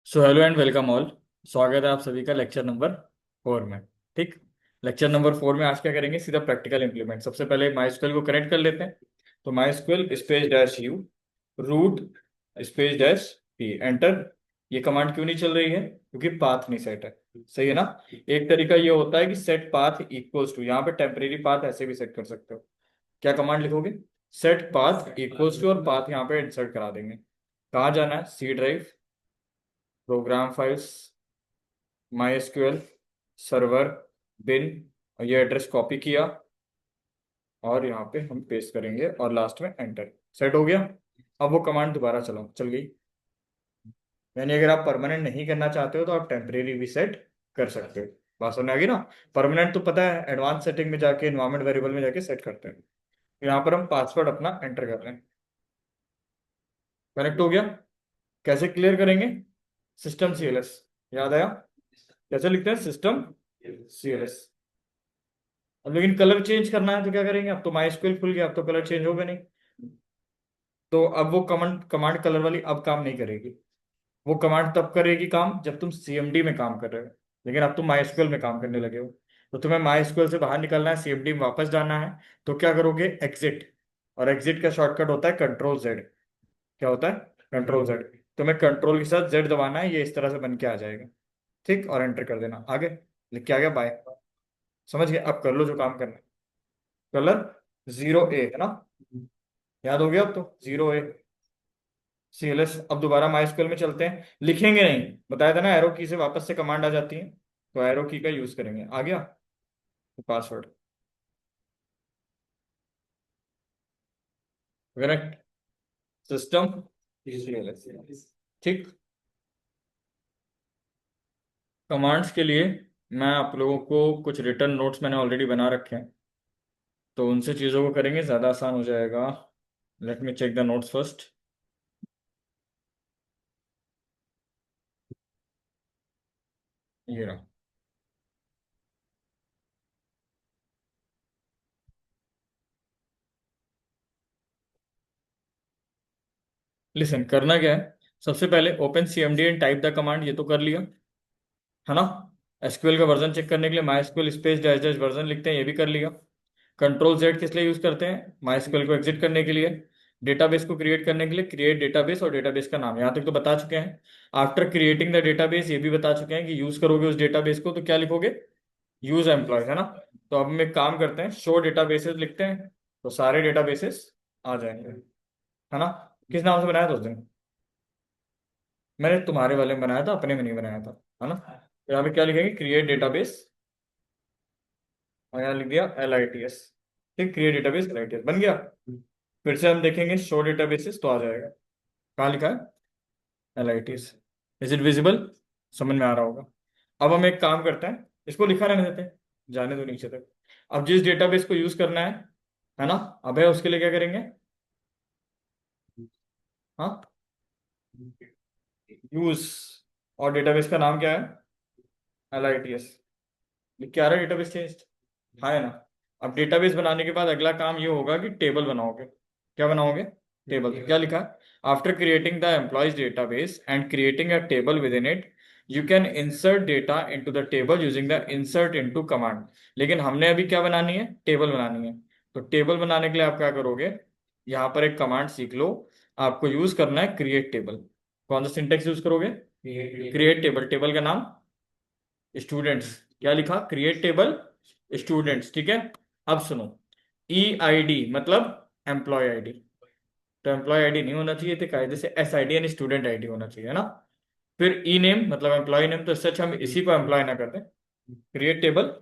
So hello and welcome all. स्वागत है आप सभी का लेक्चर नंबर 4 में। ठीक। लेक्चर नंबर 4 में आज क्या करेंगे, सीधा प्रैक्टिकल इंप्लीमेंट। सबसे पहले माई को कनेक्ट कर लेते हैं। तो my space dash u root space dash p enter. ये कमांड क्यों नहीं चल रही है? क्योंकि पाथ नहीं सेट है। सही है ना। एक तरीका ये होता है कि सेट पाथ इक्वल्स टू, यहाँ पे टेम्परेरी पाथ ऐसे भी सेट कर सकते हो। क्या कमांड लिखोगे? सेट पाथ इक्वल्स टू, और पाथ यहाँ पे इंसर्ट करा देंगे। कहाँ जाना है? C drive, program files, MySQL server, bin. और ये एड्रेस कॉपी किया और यहाँ पे हम पेस्ट करेंगे और लास्ट में एंटर। सेट हो गया। अब वो कमांड दोबारा चलाओ, चल गई। यानी अगर आप परमानेंट नहीं करना चाहते हो तो आप टेम्परेरी भी सेट कर सकते हो। बात समझ आ गई ना। परमानेंट तो पता है, एडवांस सेटिंग में जाके एनवायरमेंट वेरिएबल में जाके सेट करते हैं। यहाँ पर हम पासवर्ड अपना एंटर कर रहे हैं। कनेक्ट हो गया। कैसे क्लियर करेंगे? System CLS. याद आया? कैसे लिखते हैं? System CLS. अब लेकिन कलर चेंज करना है तो क्या करेंगे? अब तो माई स्क्वेल खुल गया, अब तो कलर चेंज होगा नहीं। तो अब वो कमांड कमांड कलर वाली अब काम नहीं करेगी। वो कमांड तब करेगी काम जब तुम सीएमडी में काम कर रहे हो। लेकिन अब तुम माई स्क्वेल में काम करने लगे हो। तो तुम्हें माई स्क्वेल से बाहर निकलना है, सीएमडी में वापस जाना है। तो क्या करोगे? एग्जिट। और एग्जिट का शॉर्टकट होता है कंट्रोल जेड। क्या होता है? Control Z. तुम्हें कंट्रोल के साथ जेड दबाना है, ये इस तरह से बन के आ जाएगा। ठीक, और एंटर कर देना। आगे लिख के आ गया बाय। समझ गए? अब कर लो जो काम करना है। कलर 0A है ना। याद हो गया अब तो 0A सीएलएस। अब दोबारा माई में चलते हैं। लिखेंगे नहीं, बताया था ना, एरो की से वापस से कमांड आ जाती है। तो एरो की का यूज करेंगे। आ गया पासवर्ड। करेक्ट। System CLS. ठीक। कमांड्स के लिए मैं आप लोगों को कुछ रिटर्न नोट्स मैंने ऑलरेडी बना रखे हैं, तो उनसे चीज़ों को करेंगे, ज़्यादा आसान हो जाएगा। Let me check the notes first. ये रहा। लिसन, करना क्या है? सबसे पहले open C M D and type the command, ये तो कर लिया है ना। एसक्यूएल का वर्जन चेक करने के लिए my SQL space dash dash version लिखते हैं, ये भी कर लिया। कंट्रोल जेड किस लिए यूज करते हैं? माई एसक्यूएल को एग्जिट करने के लिए। डेटाबेस को क्रिएट करने के लिए क्रिएट डेटाबेस, और डेटाबेस का नाम यहाँ तक तो बता चुके हैं। आफ्टर क्रिएटिंग द डेटाबेस ये भी बता चुके हैं कि यूज करोगे उस डेटाबेस को तो क्या लिखोगे? यूज एम्प्लॉय, है ना। तो अब हम एक काम करते हैं, शो डेटाबेसेस लिखते हैं। तो सारे डेटाबेसेस आ जाएंगे, है ना। किस नाम से बनाया था उस दिन? मैंने तुम्हारे वाले में बनाया था, अपने में नहीं बनाया था, है ना। तो यहाँ पे क्या लिखेंगे? क्रिएट डेटाबेस, और यहाँ लिख दिया LITS। ठीक, क्रिएट डेटाबेस LITS बन गया। फिर से हम देखेंगे शो डेटाबेसेस तो आ जाएगा। कहाँ लिखा है? LITS। Is it visible? समझ में आ रहा होगा। अब हम एक काम करते हैं, इसको लिखा रहने देते हैं, जाने दो नीचे तक। अब जिस डेटाबेस को यूज करना है ना, अब है उसके लिए क्या करेंगे? हाँ, यूज। और डेटाबेस का नाम क्या है? LITS। लिख के आ रहा है डेटाबेस चेंज। हाँ है ना। अब डेटाबेस बनाने के बाद अगला काम ये होगा कि टेबल बनाओगे। क्या बनाओगे? टेबल। तो क्या लिखा है? After creating the employees database and creating a table with in it, you can insert data into the table using the insert into command. लेकिन हमने अभी क्या बनानी है? टेबल बनानी है। तो टेबल बनाने के लिए आप क्या करोगे? यहाँ पर एक कमांड सीख लो। आपको यूज करना है क्रिएट टेबल। कौन सा सिंटेक्स यूज करोगे? Create table. टेबल का नाम स्टूडेंट्स। क्या लिखा? Create table students. ठीक है। अब सुनो, EID मतलब एम्प्लॉय आईडी। तो एम्प्लॉय आईडी नहीं होना चाहिए, तो कायदे से SID यानी स्टूडेंट आईडी होना चाहिए, है ना। फिर ई नेम मतलब एम्प्लॉय नेम, तो सच हम इसी को एम्प्लॉय ना करते। Create table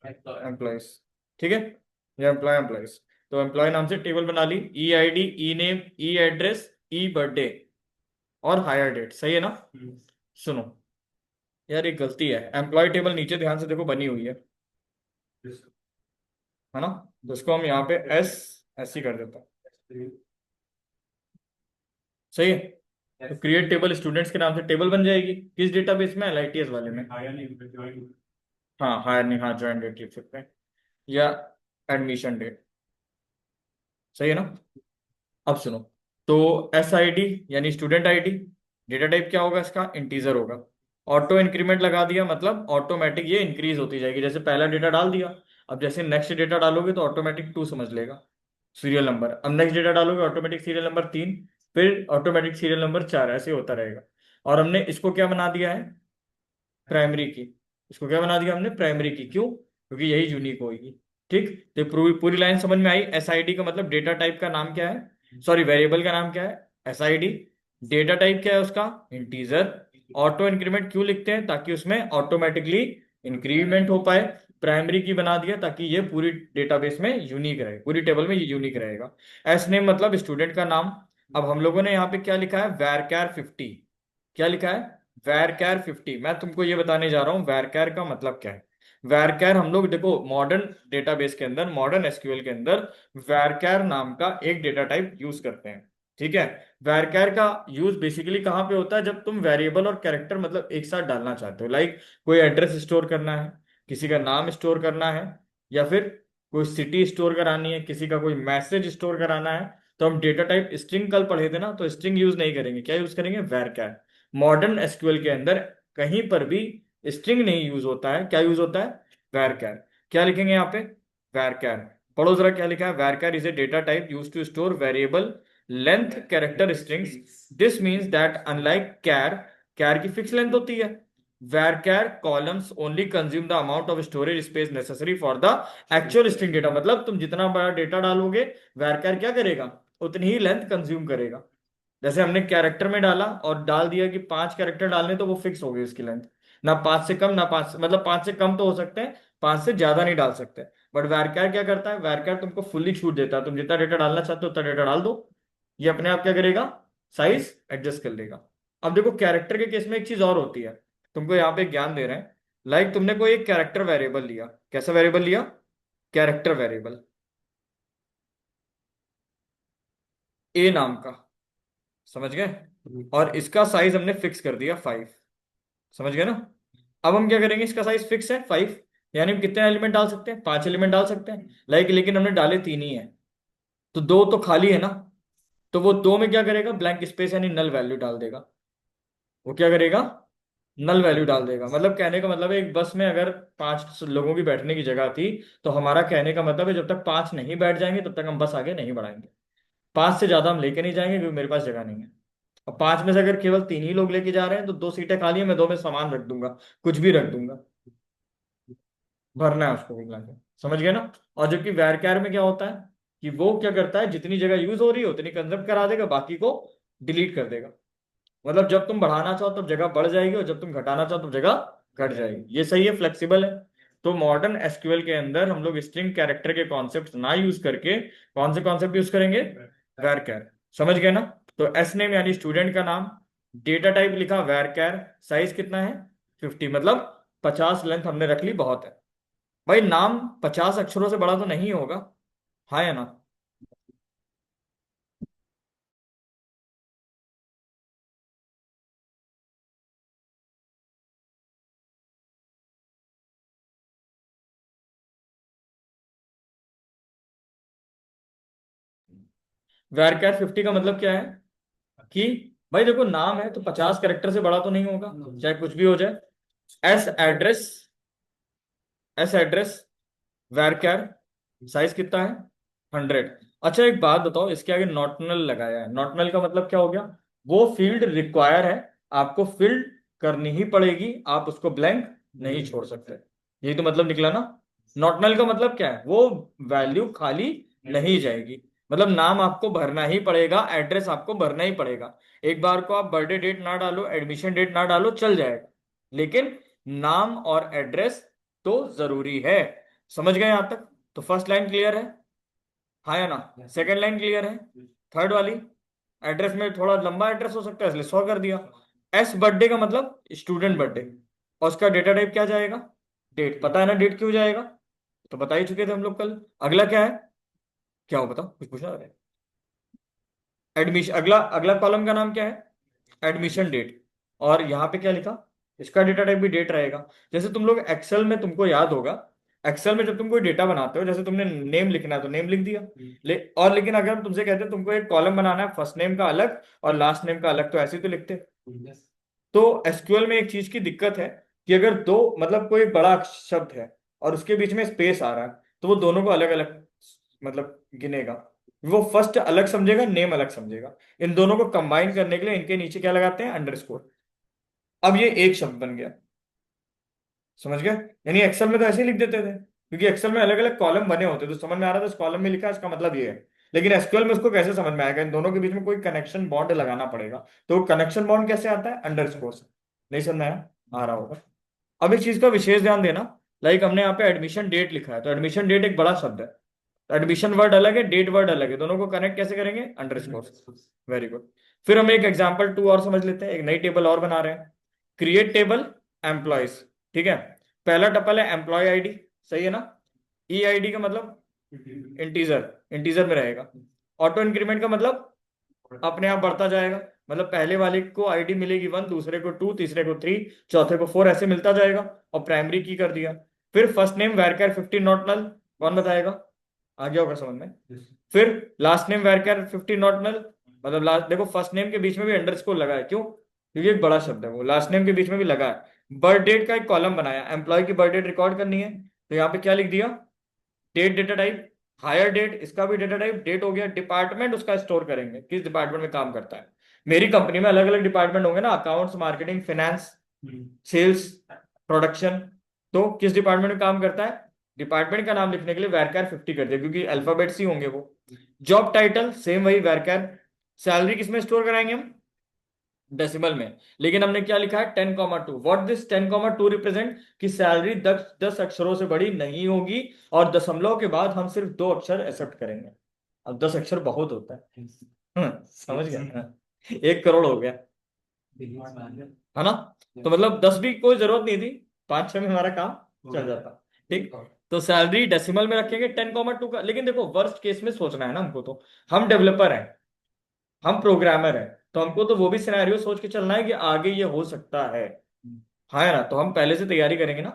employees. ठीक है। या एम्प्लॉय एम्प्लॉयज। तो एम्प्लॉय नाम से टेबल बना ली। EID, ई नेम, ई एड्रेस, ई बर्थडे, और हायर डेट। सही है ना। सुनो यार, एक गलती है। एम्प्लॉय टेबल नीचे ध्यान से देखो बनी हुई है ना। तो इसको हम यहाँ पे ऐसी कर देते हैं। सही है। तो क्रिएट टेबल स्टूडेंट्स के नाम से टेबल बन जाएगी। किस डेटाबेस में? LITS वाले में। हाँ, हायर नहीं, हाँ ज्वाइन डेट लिख सकते हैं, या एडमिशन डेट। सही है ना। अब सुनो, तो SID यानी स्टूडेंट आईडी, डेटा टाइप क्या होगा इसका, इंटीजर होगा। ऑटो इंक्रीमेंट लगा दिया मतलब ऑटोमेटिक ये इंक्रीज होती जाएगी, जैसे पहला डेटा डाल दिया, अब जैसे नेक्स्ट डेटा डालोगे तो ऑटोमेटिक 2 समझ लेगा सीरियल नंबर, अब नेक्स्ट डेटा डालोगे ऑटोमेटिक सीरियल नंबर 3, फिर ऑटोमेटिक सीरियल नंबर 4, ऐसे होता रहेगा। और हमने इसको क्या बना दिया है, प्राइमरी की। इसको क्या बना दिया हमने, प्राइमरी की, क्यों, क्योंकि यही यूनिक होगी। ठीक, तो पूरी पूरी लाइन समझ में आई। एसआईडी का मतलब डेटा टाइप का नाम क्या है, सॉरी वेरिएबल का नाम क्या है, एसआईडी। डेटा टाइप क्या है उसका, इंटीजर। ऑटो इंक्रीमेंट क्यों लिखते हैं, ताकि उसमें ऑटोमेटिकली इंक्रीमेंट हो पाए। प्राइमरी की बना दिया ताकि ये पूरी डेटाबेस में यूनिक रहे, पूरी टेबल में ये यूनिक रहेगा। एस नेम मतलब स्टूडेंट का नाम। अब हम लोगों ने यहाँ पे क्या लिखा है, varchar 50। क्या लिखा है, varchar 50। मैं तुमको ये बताने जा रहा हूँ varchar का मतलब क्या है। varchar हम लोग देखो मॉडर्न डेटाबेस के अंदर, मॉडर्न एसक्यूएल के अंदर varchar नाम का एक डेटा टाइप यूज करते हैं। ठीक है, varchar का यूज बेसिकली कहाँ पे होता है, जब तुम वेरिएबल और कैरेक्टर मतलब एक साथ डालना चाहते हो, लाइक कोई एड्रेस स्टोर करना है, किसी का नाम स्टोर करना है, या फिर कोई सिटी स्टोर करानी है, किसी का कोई मैसेज स्टोर कराना है। तो हम डेटा टाइप स्ट्रिंग कल पढ़े थे ना, तो स्ट्रिंग यूज नहीं करेंगे, क्या यूज करेंगे, varchar। मॉडर्न एसक्यूएल के अंदर कहीं पर भी स्ट्रिंग नहीं यूज होता है, क्या यूज होता है, varchar। क्या लिखेंगे यहाँ पे, varchar। पढ़ो जरा क्या लिखा है, varchar is a data type use to store variable length character strings. This means that unlike char की फिक्स लेंथ होती है, varchar columns only consume the amount of storage space necessary for the actual string data। मतलब तुम जितना बड़ा data डालोगे varchar क्या करेगा, उतनी ही लेंथ कंज्यूम करेगा। जैसे हमने कैरेक्टर में डाला और डाल दिया कि 5 कैरेक्टर डालने, तो वो फिक्स हो गई उसकी लेंथ, ना 5 से कम ना 5 मतलब 5 से कम तो हो सकते हैं, 5 से ज्यादा नहीं डाल सकते। बट वैरकैर क्या करता है, वैरकैर तुमको फुल्ली छूट देता है, तुम जितना डेटा डालना चाहते हो उतना डेटा डाल दो, ये अपने आप क्या करेगा, साइज एडजस्ट कर लेगा। अब देखो कैरेक्टर के केस में एक चीज और होती है, तुमको यहाँ पे ज्ञान दे रहे हैं। लाइक तुमने कोई एक कैरेक्टर वेरिएबल लिया, कैसा वेरिएबल लिया, कैरेक्टर वेरिएबल, ए नाम का, समझ गए, और इसका साइज हमने फिक्स कर दिया 5, समझ गए ना। अब हम क्या करेंगे, इसका साइज फिक्स है 5, यानी हम कितने एलिमेंट डाल सकते हैं, 5 एलिमेंट डाल सकते हैं, लाइक लेकिन हमने डाले 3 ही है, तो 2 तो खाली है ना, तो वो 2 में क्या करेगा, ब्लैंक स्पेस यानी नल वैल्यू डाल देगा। वो क्या करेगा, नल वैल्यू डाल देगा। मतलब कहने का मतलब है, एक बस में अगर 5 लोगों की बैठने की जगह थी, तो हमारा कहने का मतलब है जब तक 5 नहीं बैठ जाएंगे तब तक हम बस आगे नहीं बढ़ाएंगे। 5 से ज्यादा हम लेके नहीं जाएंगे क्योंकि मेरे पास जगह नहीं है। अब 5 में से अगर केवल 3 ही लोग लेके जा रहे हैं तो 2 सीटें खाली है, मैं 2 में सामान रख दूंगा, कुछ भी रख दूंगा, भरना है उसको मिला के, समझ गए ना। और जबकि वैरकैर में क्या होता है कि वो क्या करता है, जितनी जगह यूज हो रही है उतनी कंजर्व करा देगा, बाकी को डिलीट कर देगा। मतलब जब तुम बढ़ाना चाहो तब जगह बढ़ जाएगी, और जब तुम घटाना चाहो तब जगह घट जाएगी। ये सही है, फ्लेक्सिबल है। तो मॉडर्न एसक्यूएल के अंदर हम लोग स्ट्रिंग कैरेक्टर के कॉन्सेप्ट ना यूज करके कौन से कॉन्सेप्ट यूज करेंगे, वैरकैर, समझ गए ना। तो एस नेम यानी स्टूडेंट का नाम, डेटा टाइप लिखा वैरकैर, साइज कितना है 50, मतलब 50 लेंथ हमने रख ली, बहुत है। भाई नाम 50 अक्षरों से बड़ा तो नहीं होगा, हाँ या ना। वैरकैर 50 का मतलब क्या है कि भाई देखो नाम है तो 50 कैरेक्टर से बड़ा तो नहीं होगा, चाहे कुछ भी हो जाए। S address, S address varchar, size कितना है 100। अच्छा एक बात बताओ, इसके आगे नॉट नल लगाया है, नॉट नल का मतलब क्या हो गया, वो फील्ड रिक्वायर है, आपको फिल्ड करनी ही पड़ेगी, आप उसको ब्लैंक नहीं छोड़ सकते। यही तो मतलब निकला ना। नॉट नल का मतलब क्या है, वो वैल्यू खाली नहीं जाएगी, मतलब नाम आपको भरना ही पड़ेगा, एड्रेस आपको भरना ही पड़ेगा। एक बार को आप बर्थडे डेट ना डालो, एडमिशन डेट ना डालो, चल जाएगा, लेकिन नाम और एड्रेस तो जरूरी है। समझ गए यहां तक, तो फर्स्ट लाइन क्लियर है, हाँ या ना। सेकंड लाइन क्लियर है, थर्ड वाली, एड्रेस में थोड़ा लंबा एड्रेस हो सकता है इसलिए 100 कर दिया। एस बर्थडे का मतलब स्टूडेंट बर्थडे, और उसका डेटा टाइप क्या जाएगा, डेट, पता है ना डेट क्यों जाएगा, तो बता ही चुके थे हम लोग कल। अगला क्या है, क्या हो बताओ, कुछ पूछना है, एडमिशन, अगला अगला कॉलम का नाम क्या है, एडमिशन डेट। और यहाँ पे क्या लिखा, इसका डेटा टाइप भी डेट रहेगा। जैसे तुम लोग एक्सेल में, तुमको याद होगा, एक्सेल में जब तुम कोई डेटा बनाते हो, जैसे तुमने नेम लिखना है तो नेम लिख दिया, और लेकिन अगर हम तुमसे कहते हैं तुमको एक कॉलम बनाना है, फर्स्ट नेम का अलग और लास्ट नेम का अलग, तो ऐसे ही तो लिखते। तो एसक्यूएल में एक चीज की दिक्कत है कि अगर दो मतलब कोई बड़ा शब्द है और उसके बीच में स्पेस आ रहा है, तो वो दोनों को अलग अलग मतलब गिनेगा। वो फर्स्ट अलग समझेगा, नेम अलग समझेगा। इन दोनों को कंबाइन करने के लिए इनके नीचे क्या लगाते हैं, अंडरस्कोर। अब ये एक शब्द बन गया। समझ गए? यानी एक्सेल में तो ऐसे ही लिख देते थे, क्योंकि एक्सेल में अलग अलग कॉलम बने होते, तो समझ में आ रहा था इस कॉलम में लिखा है, इसका मतलब ये है। लेकिन एसक्यूएल में उसको कैसे समझ में आएगा? इन दोनों के बीच में कोई कनेक्शन बॉन्ड लगाना पड़ेगा। तो कनेक्शन बॉन्ड कैसे आता है? अंडरस्कोर से। नहीं समझ में आया? आ रहा होगा। अब एक चीज का विशेष ध्यान देना। लाइक हमने यहाँ पे एडमिशन डेट लिखा है, तो एडमिशन डेट एक बड़ा शब्द है। तो एडमिशन वर्ड अलग है, डेट वर्ड अलग है, दोनों को कनेक्ट कैसे करेंगे? अंडरस्कोर। Very good. फिर हम एक एग्जाम्पल टू और समझ लेते हैं, एक नई टेबल और बना रहे हैं। Create table employees. ठीक है। पहला टपल है एम्प्लॉय आईडी। सही है ना? ई आईडी का मतलब इंटीजर, इंटीजर में रहेगा। ऑटो इंक्रीमेंट का मतलब अपने आप बढ़ता जाएगा। मतलब पहले वाले को आईडी मिलेगी 1, दूसरे को 2, तीसरे को 3, चौथे को 4, ऐसे मिलता जाएगा। और प्राइमरी की कर दिया। फिर फर्स्ट नेम वैरकर 15 नॉट नल। कौन बताएगा? आ गया होगा समझ में। फिर लास्ट नेम वैरकर 15 नॉट नल। मतलब लास्ट देखो, फर्स्ट नेम के बीच में भी अंडरस्कोर लगा है, क्यों? क्योंकि एक बड़ा शब्द है वो, लास्ट नेम के बीच में भी लगा है। बर्थ डेट का एक कॉलम बनाया, एम्प्लॉय की बर्थ डेट रिकॉर्ड करनी है, तो यहाँ पे क्या लिख दिया? Date data type. Hire date, इसका भी डेटा टाइप डेट हो गया। डिपार्टमेंट उसका स्टोर करेंगे, किस डिपार्टमेंट में काम करता है। मेरी कंपनी में अलग अलग डिपार्टमेंट होंगे ना, accounts, marketing, finance, sales, production. तो किस डिपार्टमेंट में काम करता है, डिपार्टमेंट का नाम लिखने के लिए वैरकार 50 कर दिया, क्योंकि अल्फाबेट्स ही होंगे वो। जॉब टाइटल सेम वही वैरकार। सैलरी किसमें स्टोर कराएंगे हम? डेसिमल में। लेकिन हमने क्या लिखा है? 10,2। What this 10,2 represent? कि सैलरी 10 अक्षरों से बड़ी नहीं होगी, और दशमलव के बाद हम सिर्फ 2 अक्षर एक्सेप्ट करेंगे। अब 10 अक्षर बहुत होता है। समझ गया? 1 करोड़ हो गया, है ना? तो मतलब 10 भी कोई जरूरत नहीं थी, 5-6 में हमारा काम चल जाता। ठीक। तो सैलरी डेसिमल में रखेंगे 10,2 का। लेकिन देखो, वर्स्ट केस में सोचना है ना हमको, तो हम डेवलपर हैं, हम प्रोग्रामर हैं, तो हमको तो वो भी सिनेरियो सोच के चलना है कि आगे ये हो सकता है। हाँ है ना? तो हम पहले से तैयारी करेंगे ना।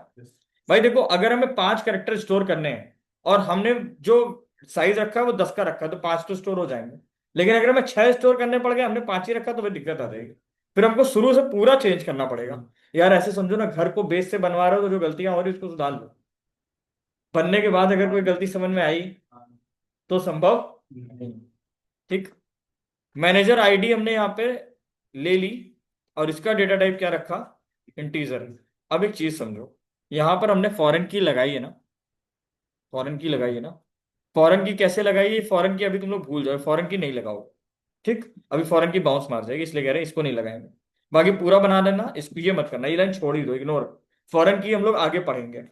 भाई देखो, अगर हमें 5 कैरेक्टर स्टोर करने हैं, और हमने जो साइज रखा है वो 10 का रखा है, तो 5 तो स्टोर हो जाएंगे। लेकिन अगर हमें 6 स्टोर करने पड़ गए, हमने 5 ही रखा, तो फिर दिक्कत आ जाएगी। फिर हमको शुरू से पूरा चेंज करना पड़ेगा। यार ऐसे समझो ना, घर को बेस से बनवा रहे हो, तो जो गलतियां हो रही है उसको सुधार लो। बनने के बाद अगर कोई गलती समझ में आई, तो संभव नहीं। ठीक। मैनेजर आईडी हमने यहाँ पे ले ली, और इसका डेटा टाइप क्या रखा? इंटीजर। अब एक चीज समझो, यहाँ पर हमने फॉरेन की लगाई है ना, फॉरेन की लगाई है ना। फॉरेन की कैसे लगाई है? फॉरेन की अभी तुम लोग भूल जाओ, फॉरेन की नहीं लगाओ। ठीक। अभी फॉरेन की बाउंस मार जाएगी, इसलिए कह रहे हैं इसको नहीं लगाएंगे। बाकी पूरा बना देना, इसको ये मत करना, ये लाइन छोड़ ही दो, इग्नोर। फॉरेन की हम लोग आगे पढ़ेंगे।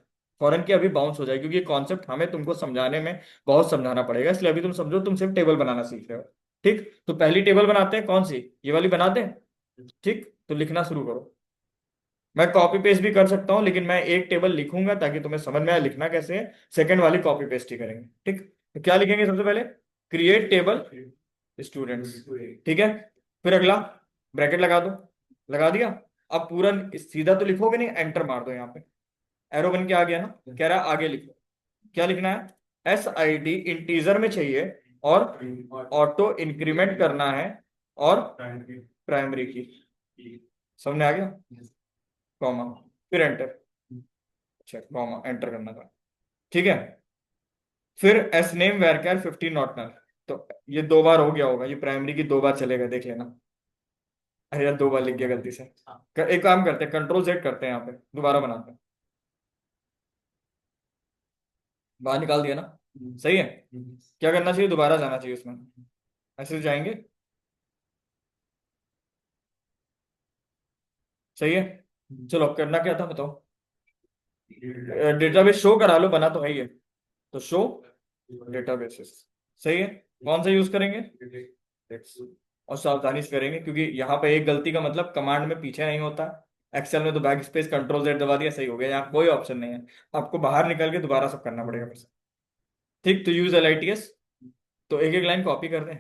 फॉरेन की अभी बाउंस हो जाएगी, क्योंकि ये कॉन्सेप्ट हमें तुमको समझाने में बहुत समझाना पड़ेगा, इसलिए अभी तुम समझो, तुम सिर्फ टेबल बनाना सीख रहे हो। ठीक। तो पहली टेबल बनाते हैं, कौन सी? ये वाली बनाते हैं। ठीक। तो लिखना शुरू करो। मैं कॉपी पेस्ट भी कर सकता हूँ, लेकिन मैं एक टेबल लिखूंगा ताकि तुम्हें समझ में आए लिखना कैसे है। सेकंड वाली कॉपी पेस्ट ही करेंगे। ठीक। तो क्या लिखेंगे सबसे पहले? Create table students. ठीक है। फिर अगला ब्रैकेट लगा दो। लगा दिया। अब पूरा सीधा तो लिखोगे नहीं, एंटर मार दो यहाँ पे। एरो बन के आ गया ना? कह रहा है आगे लिखो। क्या लिखना है? SID इंटीजर में चाहिए, और ऑटो इंक्रीमेंट करना है, और प्राइमरी की। समझ में आ गया? कॉमा। फिर एंटर। अच्छा, कॉमा एंटर करना था। ठीक है। फिर एस नेम वैरकर 15 नॉट नल। तो ये 2 बार हो गया होगा, ये प्राइमरी की 2 बार चलेगा, देख लेना। अरे यार, 2 बार लिख गया गलती से। एक काम करते हैं, Ctrl Z करते हैं, यहाँ पे दोबारा बनाते हैं। बाहर निकाल दिया ना? सही है। क्या करना चाहिए? दोबारा जाना चाहिए उसमें। ऐसे तो जाएंगे। सही है। चलो, करना क्या था बताओ? डेटाबेस शो करा लो, बना तो है ही है। तो शो डेटाबेसेस। सही है। कौन सा यूज करेंगे? Text। और सावधानी से करेंगे, क्योंकि यहाँ पे एक गलती का मतलब कमांड में पीछे नहीं होता। एक्सेल में तो बैक स्पेस Ctrl Z दबा दिया, सही हो गया। यहाँ कोई ऑप्शन नहीं है, आपको बाहर निकल के दोबारा सब करना पड़ेगा फिर से। ठीक। तो यूज LITS। तो एक एक लाइन कॉपी कर दें।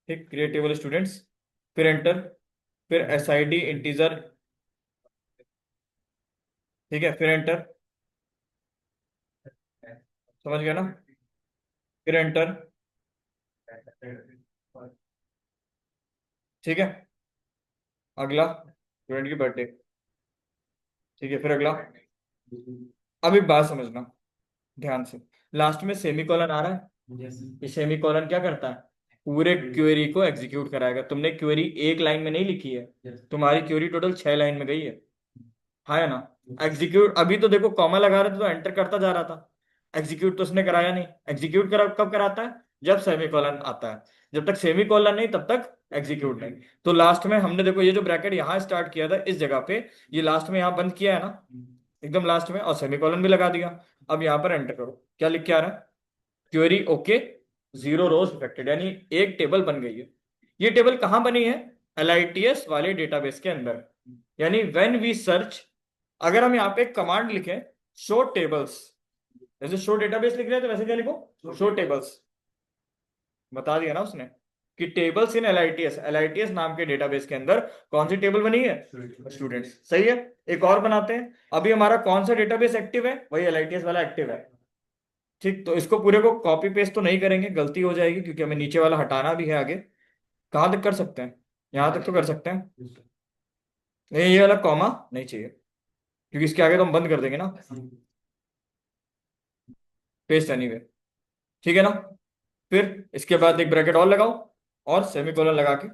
ठीक। Create table students. फिर एंटर। फिर SID इंटीजर। ठीक है। फिर एंटर। समझ गया ना? फिर एंटर। ठीक है। अगला स्टूडेंट की बर्थडे। ठीक है, फिर अगला। अब एक बात समझना ध्यान से, लास्ट में सेमी कॉलन आ रहा है। ये सेमी कॉलन क्या करता है? पूरे क्वेरी को एग्जीक्यूट कराएगा। तुमने क्वेरी एक लाइन में नहीं लिखी है, तुम्हारी क्वेरी टोटल 6 लाइन में गई है। हाँ है ना? एग्जीक्यूट अभी तो देखो कॉमा लगा रहे थे तो एंटर करता जा रहा था, एग्जीक्यूट तो उसने कराया नहीं। एग्जीक्यूट कब कराता है? जब सेमी कॉलन आता है। जब तक सेमी कॉलन नहीं तब तक एग्जीक्यूट नहीं। तो लास्ट में हमने देखो ये जो ब्रैकेट यहाँ स्टार्ट किया था इस जगह पे, ये लास्ट में यहाँ बंद किया है ना, एकदम लास्ट में, और सेमी कॉलन भी लगा दिया। अब यहाँ पर एंटर करो, क्या लिख के आ रहा है? क्वेरी ओके, 0 रोज इफेक्टेड, यानी एक टेबल बन गई है। ये टेबल कहाँ बनी है? LITS वाले डेटाबेस के अंदर। यानी व्हेन वी सर्च, अगर हम यहाँ पे कमांड लिखें शो टेबल्स, जैसे शो डेटाबेस लिख रहे हैं तो वैसे क्या लिखो? Show tables. बता दिया ना उसने कि टेबल्स इन LITS नाम के डेटाबेस के अंदर कौन सी टेबल बनी है? स्टूडेंट्स। सही है, एक और बनाते हैं। अभी हमारा कौन सा डेटाबेस एक्टिव है? वही LITS वाला एक्टिव है। ठीक, तो इसको पूरे को कॉपी पेस्ट तो नहीं करेंगे, गलती हो जाएगी, क्योंकि हमें नीचे वाला हटाना भी है आगे। कहाँ तक कर सकते हैं? यहाँ तक तो कर सकते हैं। ये वाला कॉमा नहीं चाहिए, क्योंकि इसके आगे तो हम बंद कर देंगे ना, पेस्ट एनीवे। ठीक है ना? फिर इसके बाद एक ब्रैकेट और लगाओ और सेमीकोलन लगा के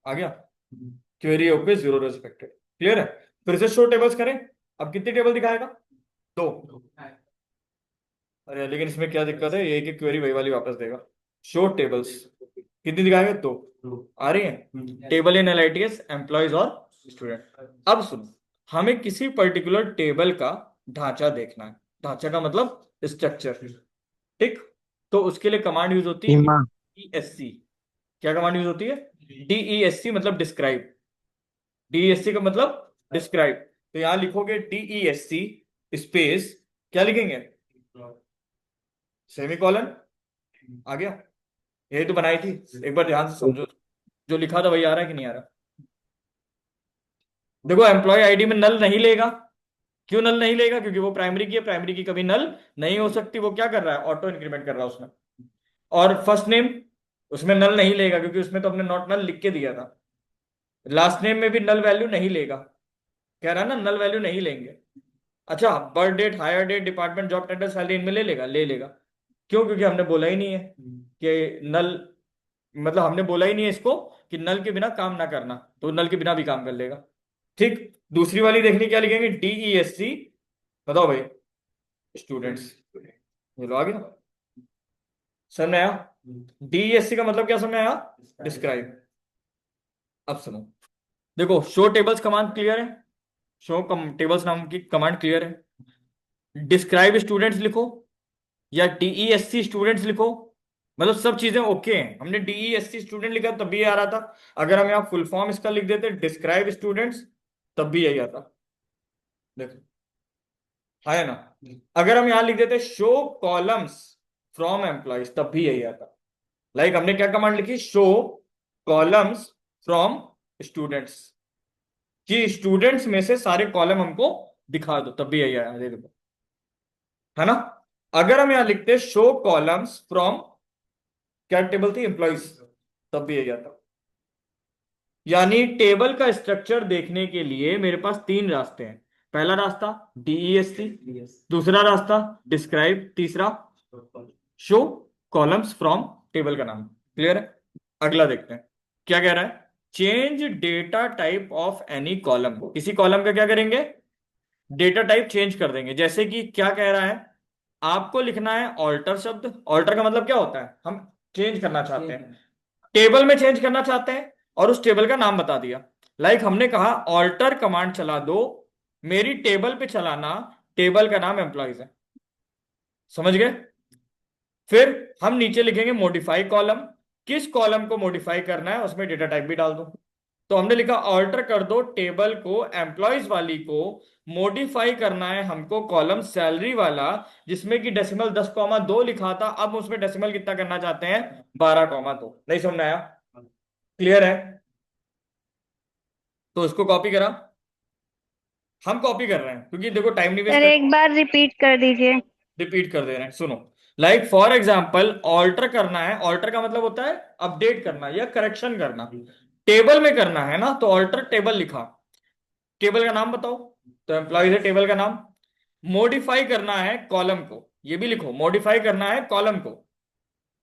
आ गया, क्वेरी ओके, 0 रोज एक्सपेक्टेड। क्लियर है? फिर से शो टेबल्स करें। अब कितनी टेबल दिखाएगा? 2। अरे लेकिन इसमें क्या दिक्कत है, ये कि क्वेरी वही वाली वापस देगा। शो टेबल्स कितनी दिखाएगा? 2। आ रही है टेबल इन LITS एम्प्लॉयज और स्टूडेंट। अब सुनो, हमें किसी पर्टिकुलर टेबल का ढांचा देखना है। ढांचा का मतलब स्ट्रक्चर। ठीक, तो उसके लिए कमांड यूज होती है सीमा। DESC। क्या कमांड यूज होती है? DESC मतलब डिस्क्राइब। DESC का मतलब डिस्क्राइब। तो यहां लिखोगे DESC स्पेस, क्या लिखेंगे? सेमीकोलन। आ गया? यही तो बनाई थी, एक बार ध्यान से समझो, जो लिखा था वही आ रहा है कि नहीं आ रहा? देखो एम्प्लॉय आईडी में नल नहीं लेगा। क्यों नल नहीं लेगा? क्योंकि वो प्राइमरी की है, प्राइमरी की कभी नल नहीं हो सकती। वो क्या कर रहा है? ऑटो इंक्रीमेंट कर रहा है उसमें। और फर्स्ट नेम, उसमें नल नहीं लेगा, क्योंकि उसमें तो हमने नॉट नल लिख के दिया था। लास्ट नेम में भी नल वैल्यू नहीं लेगा, कह रहा है ना, नल वैल्यू नहीं लेंगे। अच्छा, birth date, hire date, department, job title, salary, इनमें ले लेगा? ले लेगा। क्यों? क्योंकि हमने बोला ही नहीं है कि नल, मतलब हमने बोला ही नहीं है इसको कि नल के बिना काम ना करना, तो नल के बिना भी काम कर लेगा। ठीक, दूसरी वाली देखनी, क्या लिखेंगे? DESC, बताओ भाई, स्टूडेंट्स। ये लो आ गया, समझ में आया? DESC का मतलब क्या समझ में आया? डिस्क्राइब। अब सुनो, देखो शो टेबल्स कमांड क्लियर है, शो टेबल्स नाम की कमांड क्लियर है। डिस्क्राइब स्टूडेंट्स लिखो या DESC स्टूडेंट्स लिखो, मतलब सब चीजें ओके हैं। हमने DESC स्टूडेंट लिखा तब भी ये आ रहा था। अगर हम यहाँ फुल फॉर्म इसका लिख देते डिस्क्राइब स्टूडेंट्स, तब भी यही आता। देखो, है ना? अगर हम यहाँ लिख देते शो कॉलम्स फ्रॉम एम्प्लॉयज, तब भी यही आता। लाइक हमने क्या कमांड लिखी? शो कॉलम्स फ्रॉम स्टूडेंट्स, कि स्टूडेंट्स में से सारे कॉलम हमको दिखा दो, तब भी यही आया। देखो, है ना? अगर हम यहां लिखते शो कॉलम्स फ्रॉम, क्या टेबल थी? एम्प्लॉइज, तब भी यही आता। यानी टेबल का स्ट्रक्चर देखने के लिए मेरे पास 3 रास्ते हैं। पहला रास्ता DESC, दूसरा रास्ता डिस्क्राइब, तीसरा शो कॉलम्स फ्रॉम टेबल का नाम। क्लियर है? अगला देखते हैं क्या कह रहा है। Change data type of any column, किसी कॉलम का क्या करेंगे? डेटा टाइप चेंज कर देंगे। जैसे कि क्या कह रहा है, आपको लिखना है ऑल्टर शब्द। ऑल्टर का मतलब क्या होता है? हम चेंज करना चाहते हैं, टेबल में चेंज करना चाहते हैं, और उस टेबल का नाम बता दिया। लाइक हमने कहा ऑल्टर कमांड चला दो, मेरी टेबल पे चलाना, टेबल का नाम एम्प्लॉयज है। समझ गए? फिर हम नीचे लिखेंगे मॉडिफाई कॉलम, किस कॉलम को मॉडिफाई करना है उसमें डेटा टाइप भी डाल दो। तो हमने लिखा ऑल्टर कर दो टेबल को, एम्प्लॉयज वाली को मॉडिफाई करना है हमको कॉलम सैलरी वाला, जिसमें कि डेसिमल 10,2 लिखा था, अब उसमें डेसिमल कितना करना चाहते हैं? 12,2। नहीं समझ में आया? क्लियर है? तो इसको कॉपी करा, हम कॉपी कर रहे हैं क्योंकि देखो टाइम नहीं वेस्ट सर कर, एक बार रिपीट कर दीजिए। रिपीट कर दे रहे हैं। सुनो, लाइक फॉर एग्जाम्पल ऑल्टर करना है, ऑल्टर का मतलब होता है अपडेट करना या करेक्शन करना। टेबल में करना है ना, तो ऑल्टर टेबल लिखा। टेबल का नाम बताओ, तो एम्प्लॉयज है टेबल का नाम। मॉडिफाई करना है कॉलम को, ये भी लिखो, मॉडिफाई करना है कॉलम को।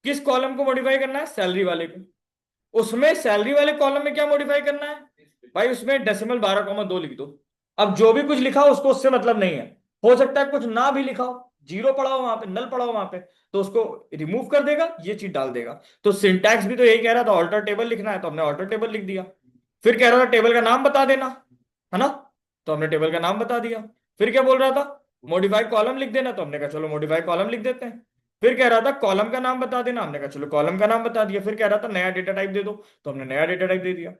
किस कॉलम को मॉडिफाई करना है? सैलरी वाले को। उसमें सैलरी वाले कॉलम में क्या मॉडिफाई करना है भाई? उसमें डेसिमल 12,2 लिख दो। अब जो भी कुछ लिखा हो उसको उससे मतलब नहीं है। हो सकता है कुछ ना भी लिखा हो, जीरो पड़ा हो वहां पे, नल पड़ा हो वहां पे, तो उसको रिमूव कर देगा, ये चीज डाल देगा। तो सिंटैक्स भी तो यही कह रहा था, ऑल्टर टेबल लिखना है, तो हमने ऑल्टर टेबल लिख दिया। फिर कह रहा था टेबल का नाम बता देना, है ना, तो हमने टेबल का नाम बता दिया। फिर क्या बोल रहा था? मॉडिफाई कॉलम लिख देना, तो हमने कहा चलो मॉडिफाई कॉलम लिख देते हैं। फिर कह रहा था कॉलम का नाम बता देना, हमने कहा चलो कॉलम का नाम बता दिया। फिर कह रहा था नया डेटा टाइप दे दो, तो हमने नया डेटा टाइप दे दिया।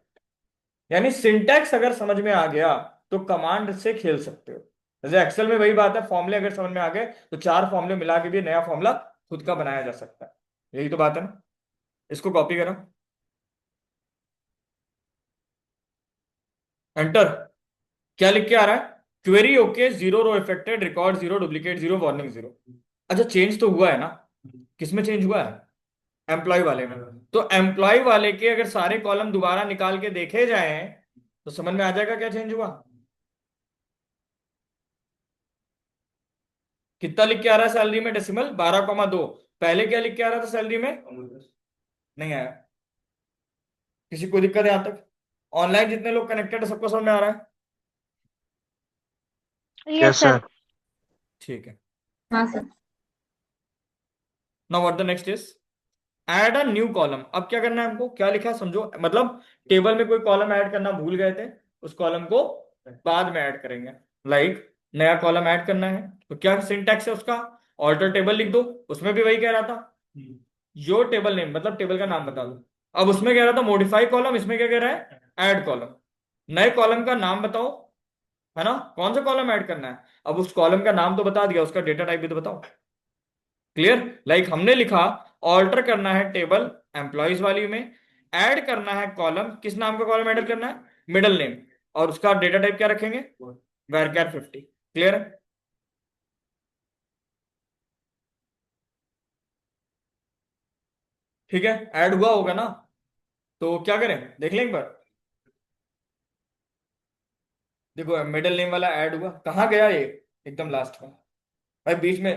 यानी सिंटैक्स अगर समझ में आ गया तो कमांड से खेल सकते हो। जैसे एक्सेल में वही बात है, फॉर्मूले अगर समझ में आ गए तो चार फॉर्मूले मिला के भी नया फॉर्मूला खुद का बनाया जा सकता है। यही तो बात है ना। इसको कॉपी करा, एंटर। क्या लिख के आ रहा है? Query okay, zero row affected, record zero, duplicate zero, warning zero. अच्छा, चेंज तो हुआ है ना? किसमें चेंज हुआ है? एम्प्लॉय वाले में। तो एम्प्लॉय वाले के अगर सारे कॉलम दोबारा निकाल के देखे जाएं तो समझ में आ जाएगा क्या चेंज हुआ। कितना लिख के आ रहा है सैलरी में? डेसिमल 12,2। पहले क्या लिख के आ रहा था सैलरी में? नहीं आया। किसी को दिक्कत है यहां तक? ऑनलाइन जितने लोग कनेक्टेड है सबको समझ में आ रहा है? Yes yes sir. सर। ठीक है। हाँ sir. Now what the next is, add a new column. अब क्या करना है हमको? क्या लिखा है समझो, मतलब टेबल में कोई कॉलम ऐड करना भूल गए थे, उस कॉलम को बाद में ऐड करेंगे। लाइक नया कॉलम ऐड करना है, तो क्या सिंटैक्स है उसका? ऑल्टर टेबल लिख दो। उसमें भी वही कह रहा था, योर टेबल नेम, मतलब टेबल का नाम बता दो। अब उसमें कह रहा था मॉडिफाई कॉलम, इसमें क्या कह रहा है? Add column. नए कॉलम का नाम बताओ, है ना, कौन सा कॉलम ऐड करना है। अब उस कॉलम का नाम तो बता दिया, उसका डेटा टाइप भी तो बताओ। क्लियर? लाइक हमने लिखा, ऑल्टर करना है टेबल एम्प्लॉयज वाली में, ऐड करना है कॉलम, किस नाम का कॉलम ऐड करना है? Middle name. और उसका डेटा टाइप क्या रखेंगे? varchar 50। क्लियर है? ठीक है, ऐड हुआ होगा ना? तो क्या करें, देख लें एक बार। देखो मिडल नेम वाला ऐड हुआ, कहाँ गया ये? एकदम लास्ट में। भाई बीच में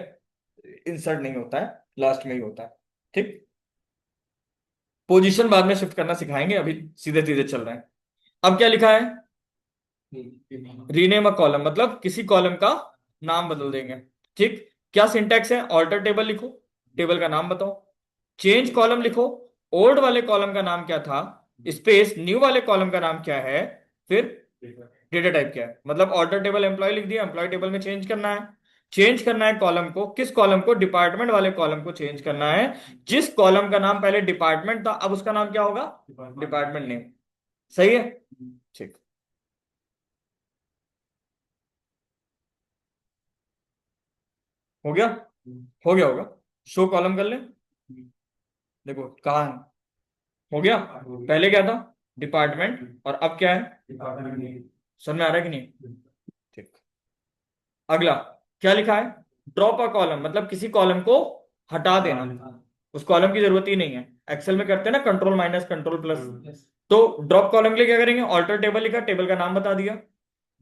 इंसर्ट नहीं होता है, लास्ट में ही होता है। ठीक। पोजीशन बाद में शिफ्ट करना सिखाएंगे, अभी सीधे सीधे चल रहे हैं। अब क्या लिखा है? रीनेम अ कॉलम, मतलब किसी कॉलम का नाम बदल देंगे। ठीक। क्या सिंटैक्स है? ऑल्टर टेबल लिखो, टेबल का नाम बताओ। चेंज कॉलम लिखो, ओल्ड वाले कॉलम का नाम क्या था, स्पेस न्यू वाले कॉलम का नाम क्या है, फिर डेटा टाइप क्या है। मतलब ऑल्टर टेबल एम्प्लॉय लिख दिया, एम्प्लॉय टेबल में चेंज करना है। चेंज करना है कॉलम को, किस कॉलम को? डिपार्टमेंट वाले कॉलम को चेंज करना है। जिस कॉलम का नाम पहले डिपार्टमेंट था, अब उसका नाम क्या होगा? Department name. सही है? ठीक। हो गया? हो गया होगा। शो कॉलम कर ले। देखो कहाँ है? हो गया। पहले क्या था? डिपार्टमेंट, और अब क्या है? समझ में आ रहा है कि नहीं? ठीक। अगला क्या लिखा है? ड्रॉप अ कॉलम, मतलब किसी कॉलम को हटा देना, उस कॉलम की जरूरत ही नहीं है। एक्सेल में करते हैं ना, कंट्रोल माइनस कंट्रोल प्लस। तो ड्रॉप कॉलम के लिए क्या करेंगे? ऑल्टर टेबल लिखा, टेबल का नाम बता दिया।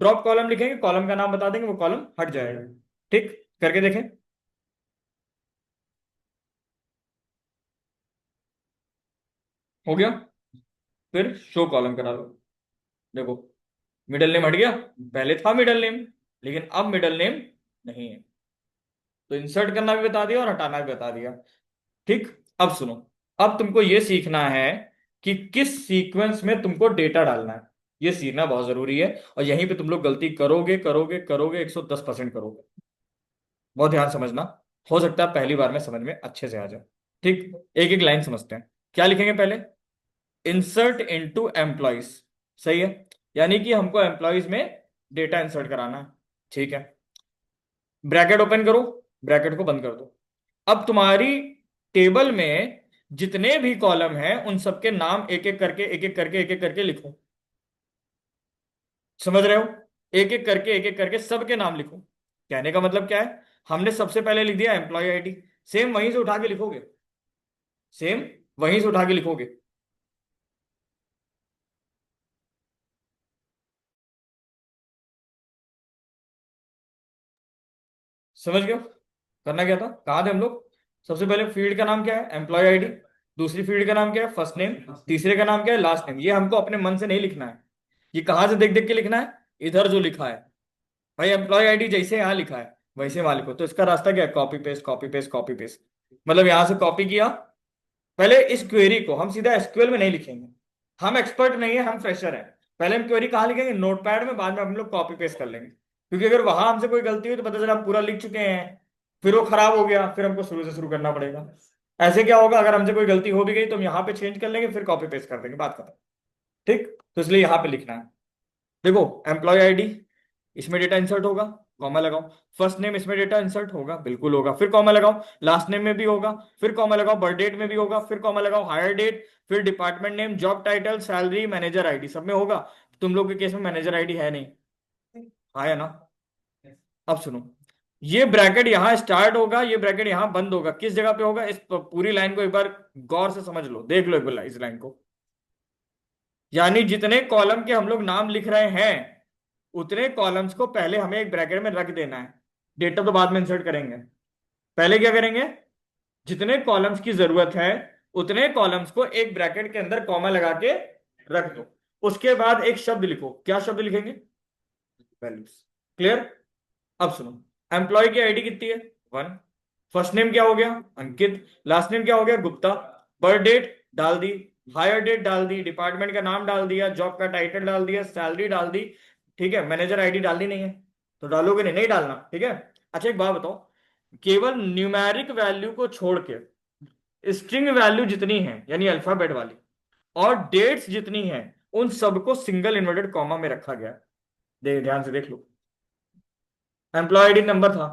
ड्रॉप कॉलम लिखेंगे, कॉलम का नाम बता देंगे, वो कॉलम हट जाएगा। ठीक। करके देखें। हो गया। फिर शो कॉलम करा लो। देखो मिडल नेम हट गया, पहले था मिडल नेम, लेकिन अब मिडल नेम नहीं है। तो इंसर्ट करना भी बता दिया और हटाना भी बता दिया। ठीक। अब सुनो, अब तुमको ये सीखना है कि किस सीक्वेंस में तुमको डेटा डालना है। ये सीखना बहुत जरूरी है, और यहीं पे तुम लोग गलती करोगे करोगे करोगे, 110% करोगे। बहुत ध्यान समझना। हो सकता है पहली बार में समझ में अच्छे से आ जाए। ठीक। एक एक लाइन समझते हैं। क्या लिखेंगे पहले? Insert into employees. सही है, यानी कि हमको एम्प्लॉयज में डेटा इंसर्ट कराना है। ठीक है। ब्रैकेट ओपन करो, ब्रैकेट को बंद कर दो। अब तुम्हारी टेबल में जितने भी कॉलम हैं उन सबके नाम एक एक करके एक एक करके एक एक करके लिखो। समझ रहे हो? एक एक करके एक एक करके सबके नाम लिखो। कहने का मतलब क्या है? हमने सबसे पहले लिख दिया एम्प्लॉय आईडी, सेम वहीं से उठा के लिखोगे, सेम वहीं से उठा के लिखोगे। समझ गए हो? करना क्या था, कहाँ थे हम लोग? सबसे पहले फील्ड का नाम क्या है, एम्प्लॉय आईडी। दूसरी फील्ड का नाम क्या है, फर्स्ट नेम। तीसरे का नाम क्या है, लास्ट नेम। ये हमको अपने मन से नहीं लिखना है, ये कहाँ से देख देख के लिखना है, इधर जो लिखा है। भाई एम्प्लॉय आईडी जैसे यहाँ लिखा है वैसे वहां लिखो। तो इसका रास्ता क्या है, copy paste copy paste copy paste. मतलब यहां से कॉपी किया। पहले इस क्वेरी को हम सीधा एसक्यूएल में नहीं लिखेंगे, हम एक्सपर्ट नहीं है, हम फ्रेशर हैं। पहले हम क्वेरी कहाँ लिखेंगे, नोटपैड में, बाद में हम लोग कॉपी पेस्ट कर लेंगे। क्योंकि अगर वहां हमसे कोई गलती हुई तो पता चला हम पूरा लिख चुके हैं, फिर वो खराब हो गया, फिर हमको शुरू से शुरू करना पड़ेगा। ऐसे क्या होगा, अगर हमसे कोई गलती हो भी गई तो हम यहाँ पे चेंज कर लेंगे, फिर कॉपी पेस्ट कर देंगे, बात खत्म। ठीक, तो इसलिए यहाँ पे लिखना है। देखो, एम्प्लॉय आईडी, इसमें डेटा इंसर्ट होगा, कॉमा लगाओ। फर्स्ट नेम, इसमें डेटा इंसर्ट होगा, बिल्कुल होगा, फिर कॉमा लगाओ। लास्ट नेम में भी होगा, फिर कॉमा लगाओ। बर्थ डेट में भी होगा, फिर कॉमा लगाओ। हायर डेट, फिर department name, job title, salary, manager ID, सब में होगा। तुम लोग के केस में मैनेजर आईडी है नहीं, हाँ है ना? अब सुनो, ये ब्रैकेट यहां स्टार्ट होगा, ये ब्रैकेट यहां बंद होगा। किस जगह पे होगा, इस पूरी लाइन को एक बार गौर से समझ लो, देख लो एक बार इस लाइन को। यानी जितने कॉलम के हम लोग नाम लिख रहे हैं, उतने कॉलम्स को पहले हमें एक ब्रैकेट में रख देना है। डेटा तो बाद में इंसर्ट करेंगे, पहले क्या करेंगे, जितने कॉलम्स की जरूरत है उतने कॉलम्स को एक ब्रैकेट के अंदर कॉमा लगा के रख दो। उसके बाद एक शब्द लिखो, क्या शब्द लिखेंगे, वैल्यूज। क्लियर? अब सुनो, एम्प्लॉय की आईडी कितनी है, 1। फर्स्ट नेम क्या हो गया, अंकित। लास्ट नेम क्या हो गया, गुप्ता। बर्थ डेट डाल दी, हायर डेट डाल दी, डिपार्टमेंट का नाम डाल दिया, जॉब का टाइटल डाल दिया, सैलरी डाल दी। ठीक है, मैनेजर आईडी डालनी नहीं है तो डालोगे नहीं, नहीं डालना, ठीक है। अच्छा एक बात बताओ, केवल न्यूमेरिक वैल्यू को छोड़ के स्ट्रिंग वैल्यू जितनी है यानी अल्फाबेट वाली, और डेट्स जितनी हैं, उन सबको सिंगल इन्वर्टेड कॉमा में रखा गया है। ध्यान से देख लो, एम्प्लॉय आईडी नंबर था,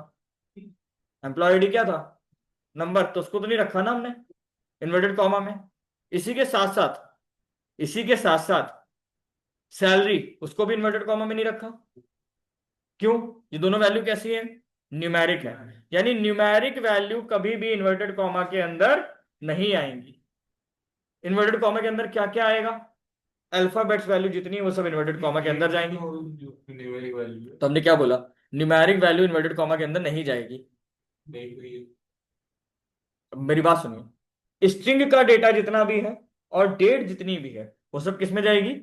एम्प्लॉय आईडी क्या था, नंबर, तो उसको तो नहीं रखा ना हमने इन्वर्टेड कॉमा में। इसी के साथ साथ, इसी के साथ साथ सैलरी, उसको भी इन्वर्टेड कॉमा में नहीं रखा। क्यों? ये दोनों वैल्यू कैसी है, न्यूमेरिक है। यानी न्यूमेरिक वैल्यू कभी भी इन्वर्टेड कॉमा के अंदर नहीं आएंगी। इन्वर्टेड कॉमा के अंदर क्या क्या आएगा, अल्फाबेट्स वैल्यू जितनी है वो सब इन्वर्टेड कॉमा के अंदर जाएंगी। तो हमने क्या बोला, न्यूमेरिक वैल्यू इन्वर्टेड कॉमा के अंदर नहीं जाएगी। अब मेरी बात सुनिए, स्ट्रिंग का डेटा जितना भी है और डेट जितनी भी है वो सब किस में जाएगी,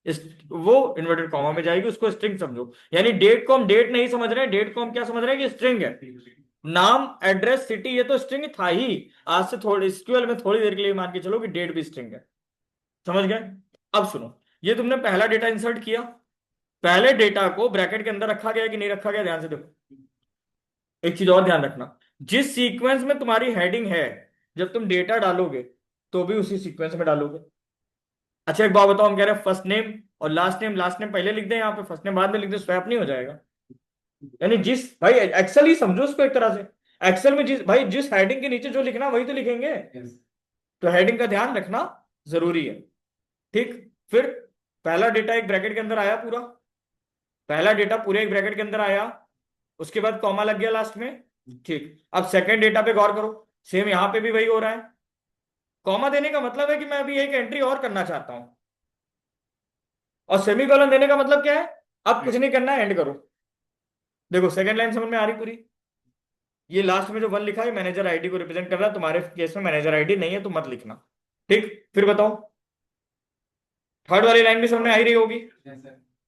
इस, वो इन्वर्टेड कॉमा में जाएगी। उसको स्ट्रिंग समझो। यानी डेट को हम डेट नहीं समझ रहे हैं, डेट को हम क्या समझ रहे हैं कि स्ट्रिंग है। नाम, एड्रेस, सिटी, ये तो स्ट्रिंग था ही। आज से थोड़ी एसक्यूएल में थोड़ी देर के लिए मान के चलो कि डेट भी स्ट्रिंग है। समझ गए? अब सुनो, ये तुमने पहला डेटा इंसर्ट किया, पहले डेटा को ब्रैकेट के अंदर रखा गया कि नहीं रखा गया, ध्यान से देखो। एक चीज और ध्यान रखना, जिस सीक्वेंस में तुम्हारी हेडिंग है, जब तुम डेटा डालोगे तो भी उसी सीक्वेंस में डालोगे। अच्छा एक बात बताओ, हम कह रहे हैं फर्स्ट नेम और लास्ट नेम, लास्ट नेम पहले लिख दें यहाँ पे, फर्स्ट नेम बाद में लिख दें, स्वैप नहीं हो जाएगा? यानी जिस, भाई एक्सेल ही समझो उसको एक तरह से। एक्सेल में जिस, भाई जिस हेडिंग के नीचे जो लिखना वही तो लिखेंगे। तो हेडिंग का ध्यान रखना जरूरी है। ठीक, फिर पहला डेटा एक ब्रैकेट के अंदर आया पूरा, पहला डेटा पूरे एक ब्रैकेट के अंदर आया, उसके बाद कॉमा लग गया लास्ट में। ठीक, अब सेकंड डेटा पे गौर करो, सेम यहां पे भी वही हो रहा है। कॉमा देने का मतलब है कि मैं अभी एक एंट्री और करना चाहता हूं, और सेमीकोलन देने का मतलब क्या है, अब कुछ नहीं करना है, एंड करो। देखो सेकंड लाइन समझ में आ रही पूरी? ये लास्ट में जो 1 लिखा है मैनेजर आईडी को रिप्रेजेंट कर रहा है, तुम्हारे केस में मैनेजर आईडी नहीं है तो मत लिखना। ठीक, फिर बताओ, थर्ड वाली लाइन भी समझ में आ ही रही होगी,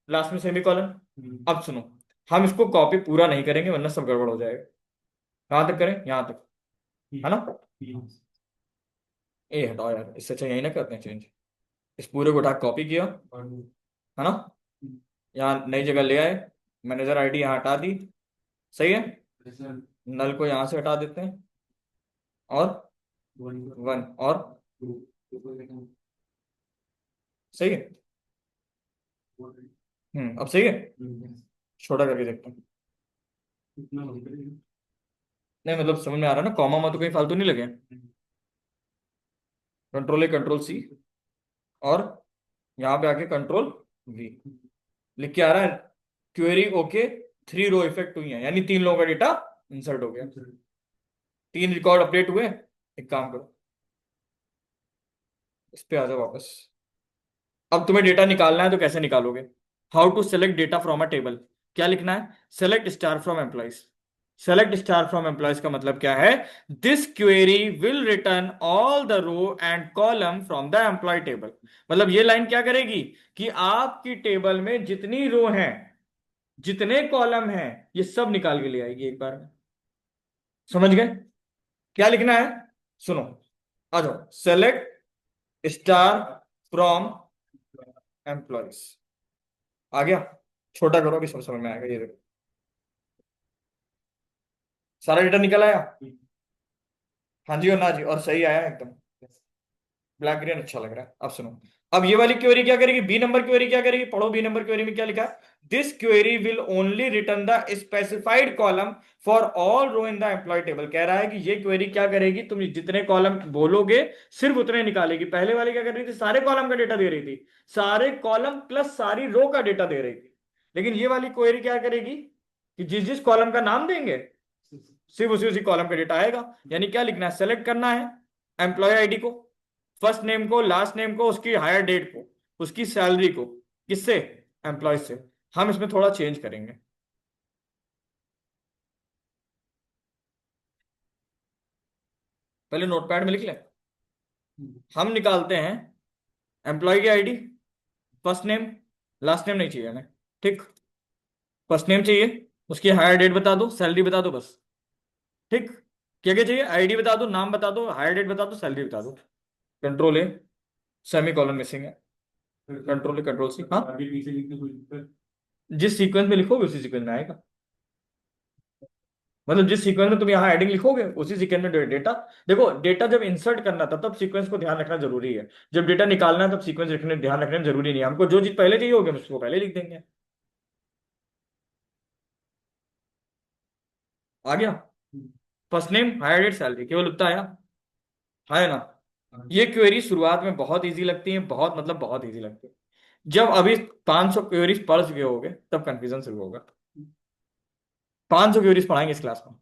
लास्ट में सेमीकोलन। अब सुनो, हम इसको कॉपी पूरा नहीं करेंगे वरना सब गड़बड़ हो जाएगा। कहां तक करें, यहां तक, है ना? ए हटाओ यार, इससे अच्छा यही ना करते हैं चेंज। इस पूरे को उठा कॉपी किया, है ना, यहाँ नई जगह ले आए, मैनेजर आईडी यहाँ हटा दी, सही है। नल को यहाँ से हटा देते हैं, और 1 और, सही है। अब सही है, छोटा करके देखते हैं। नहीं मतलब समझ में आ रहा है ना, कॉमा में तो कहीं फालतू नहीं लगे। कंट्रोल ए कंट्रोल सी, और यहाँ पे आके कंट्रोल वी, लिख के आ रहा है क्वेरी ओके, 3 रो इफेक्ट हुई है, यानी 3 लोगों का डेटा इंसर्ट हो गया, 3 रिकॉर्ड अपडेट हुए। एक काम करो, इस पे आ जाओ वापस। अब तुम्हें डेटा निकालना है तो कैसे निकालोगे, how to select data from a table. क्या लिखना है, select star from employees. Select star from employees का मतलब क्या है? This query will return all the row and column from the employee table. मतलब ये लाइन क्या करेगी कि आपकी टेबल में जितनी रो हैं, जितने कॉलम हैं, ये सब निकाल के ले आएगी एक बार में। समझ गए क्या लिखना है? सुनो, आ जाओ। सेलेक्ट स्टार फ्रॉम एम्प्लॉयज आ गया। छोटा करो, अभी सब समझ में आएगा। ये देखो, सारा डेटा निकल आया। हाँ जी और ना जी, और सही आया एकदम। ब्लैक ग्रीन अच्छा लग रहा है। अब सुनो, अब ये वाली क्वेरी क्या करेगी? बी नंबर क्वेरी क्या करेगी? पढ़ो, बी नंबर क्वेरी में क्या लिखा है? This query will only return the specified column for all row in the employee table. कह रहा है कि ये क्वेरी क्या करेगी, तुम जितने कॉलम बोलोगे सिर्फ उतने निकालेगी। पहले वाली क्या कर रही थी? सारे कॉलम का डेटा दे रही थी, सारे कॉलम प्लस सारी रो का डेटा दे रही थी। लेकिन ये वाली क्वेरी क्या करेगी कि जिस जिस कॉलम का नाम देंगे सिर्फ उसी उसी कॉलम का डेटा आएगा। यानी क्या लिखना है? सेलेक्ट करना है एम्प्लॉय आईडी को, फर्स्ट नेम को, लास्ट नेम को, उसकी हायर डेट को, उसकी सैलरी को। किससे? एम्प्लॉय से। हम इसमें थोड़ा चेंज करेंगे। पहले नोटपैड में लिख लें। हम निकालते हैं एम्प्लॉय की ID, first name, last name नहीं चाहिए हमें। ठीक, फर्स्ट नेम चाहिए, उसकी हायर डेट बता दो, सैलरी बता दो, बस। ठीक, क्या क्या चाहिए? आईडी बता दो, नाम बता दो, हायर डेट बता दो, सैलरी बता दो। Control A, semicolon missing है। Control A, control C. हाँ, जिस सीक्वेंस में लिखोगे उसी सीक्वेंस में आएगा। मतलब जिस सीक्वेंस में तुम यहाँ हेडिंग लिखोगे उसी सीक्वेंस में डेटा। देखो, डेटा जब इंसर्ट करना था तब सीक्वेंस को ध्यान रखना जरूरी है, जब डेटा निकालना है तब सीक्वेंस रखने ध्यान रखना जरूरी नहीं है। हमको जो चीज पहले चाहिए होगी हम उसको पहले लिख देंगे। आ गया? First name, hire date, salary, केवल उतना आया। है ना? ये क्वेरी शुरुआत में बहुत इजी लगती है, बहुत मतलब बहुत इजी लगती है। जब अभी 500 क्वेरीज पढ़ चुके होगे तब कंफ्यूजन शुरू होगा। 500 क्वेरीज पढ़ाएंगे इस क्लास में।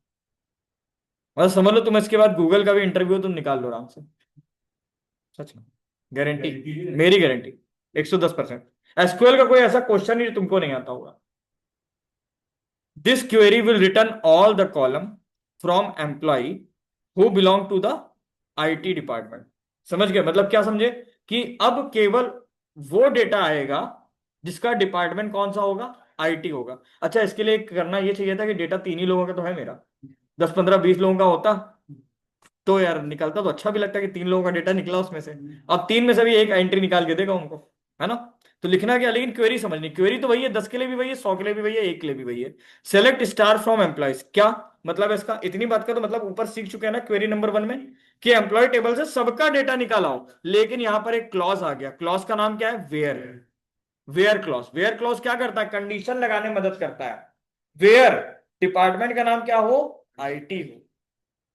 मतलब समझ लो, तुम इसके बाद गूगल का भी इंटरव्यू तुम निकाल लो आराम से। सच में, गारंटी, मेरी गारंटी 110%। एसक्यूएल का कोई ऐसा क्वेश्चन ही तुमको नहीं आता होगा। This query will return all the column from employee who belong to the IT department. समझ गए? मतलब क्या समझे कि अब केवल वो डेटा आएगा जिसका डिपार्टमेंट कौन सा होगा? आईटी होगा। अच्छा, इसके लिए करना ये चाहिए था कि डेटा 3 ही लोगों का तो है मेरा, 10 15 20 लोगों का होता तो यार निकलता तो अच्छा भी लगता कि 3 लोगों का डेटा निकला उसमें से। अब 3 में से भी एक एंट्री निकाल के देगा उनको, है ना? तो लिखना क्या? लेकिन क्वेरी समझनी, क्वेरी तो वही है, 10 के लिए भी वही है, 100 के लिए भी वही है, 1 के लिए भी वही है। सेलेक्ट स्टार फ्रॉम एम्प्लॉयज, क्या मतलब है इसका? इतनी बात का तो मतलब ऊपर सीख चुके हैं ना क्वेरी नंबर 1 में कि एम्प्लॉय टेबल से सबका डेटा निकाला हो। लेकिन यहां पर एक क्लॉज आ गया, क्लॉज का नाम क्या है? Where. Where clause, where clause क्या करता है? कंडीशन लगाने में मदद करता है। वेयर डिपार्टमेंट का नाम क्या हो? आईटी हो।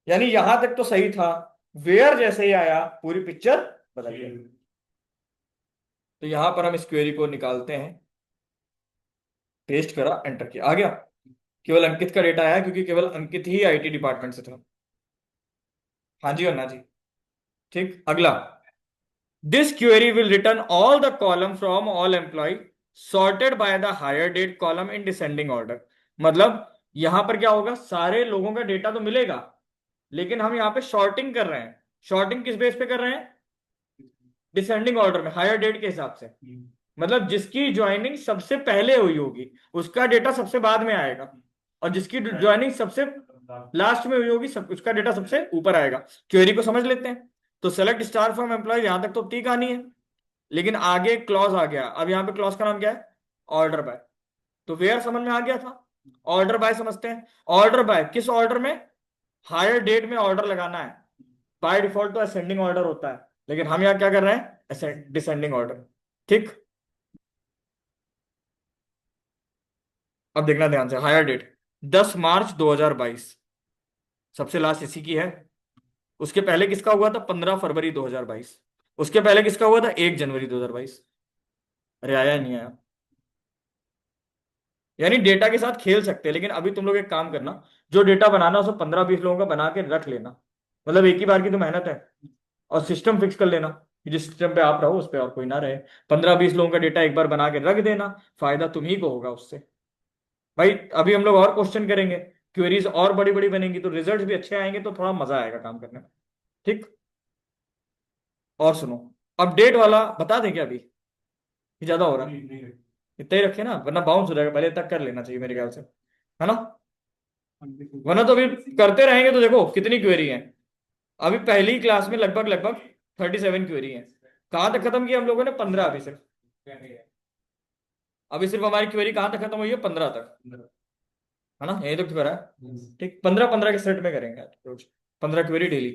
यानी यहां तक तो सही था, वेयर जैसे ही आया पूरी पिक्चर बदल गई। तो यहां पर हम इस क्वेरी को निकालते हैं। पेस्ट करा, एंटर किया, आ गया। केवल अंकित का डेटा आया क्योंकि केवल अंकित ही आईटी डिपार्टमेंट से था। हाँ जी और ना जी। ठीक, अगला। This query will return all the column from all employee sorted by the hire date column in descending order. मतलब यहां पर क्या होगा? सारे लोगों का डेटा तो मिलेगा, लेकिन हम यहां पे शॉर्टिंग कर रहे हैं। शॉर्टिंग किस बेस पे कर रहे हैं? डिसेंडिंग ऑर्डर में, हायर डेट के हिसाब से। मतलब जिसकी ज्वाइनिंग सबसे पहले हुई होगी उसका डेटा सबसे बाद में आएगा, और जिसकी ज्वाइनिंग सबसे लास्ट में हुई होगी उसका डेटा सबसे ऊपर आएगा। क्वेरी को समझ लेते हैं। तो सेलेक्ट स्टार फ्रॉम एम्प्लॉय, यहां तक तो ठीक कहानी है, लेकिन आगे क्लॉज आ गया। अब यहाँ पे क्लॉज का नाम क्या है? Order by. तो वेयर समझ में आ गया था, ऑर्डर बाय समझते हैं। ऑर्डर बाय किस ऑर्डर में? हायर डेट में ऑर्डर लगाना है। बाय डिफॉल्ट तो असेंडिंग ऑर्डर होता है, लेकिन हम यहाँ क्या कर रहे हैं? Descending order. ठीक, अब देखना ध्यान से। हायर डेट 10 मार्च 2022, सबसे लास्ट इसी की है। उसके पहले किसका हुआ था? 15 फरवरी 2022। उसके पहले किसका हुआ था? 1 जनवरी 2022। अरे आया नहीं आया? यानी डेटा के साथ खेल सकते हैं, लेकिन अभी तुम लोग एक काम करना, जो डेटा बनाना उसे 15 20 लोगों का बना के रख लेना। मतलब एक ही बार की तो मेहनत है, और सिस्टम फिक्स कर लेना कि जिस सिस्टम पे आप रहो उस पे और कोई ना रहे। 15 20 लोगों का डेटा एक बार बना के रख देना, फायदा तुम्ही को होगा उससे। भाई अभी हम लोग और क्वेश्चन करेंगे। क्वेरीज और बड़ी बड़ी बनेंगी तो रिजल्ट भी अच्छे आएंगे, तो थोड़ा मजा आएगा काम करने में। ठीक। और सुनो, अपडेट वाला बता दें क्या अभी, कि ज्यादा हो रहा है? इतना ही रखे ना, वरना बाउंस हो जाएगा, पहले तक कर लेना चाहिए मेरे ख्याल से, है ना? वरना तो अभी करते रहेंगे तो देखो कितनी क्वेरी है। अभी पहली क्लास में लगभग लगभग 37 क्वेरी है। कहाँ तक खत्म किया हम लोगों ने? 15 अभी सिर्फ। अभी सिर्फ हमारी क्वेरी कहाँ तक खत्म हुई है? 15 तक, है ना? यही तो करा है। ठीक, 15 15 के सेट में करेंगे आज रोज, 15 क्वेरी डेली।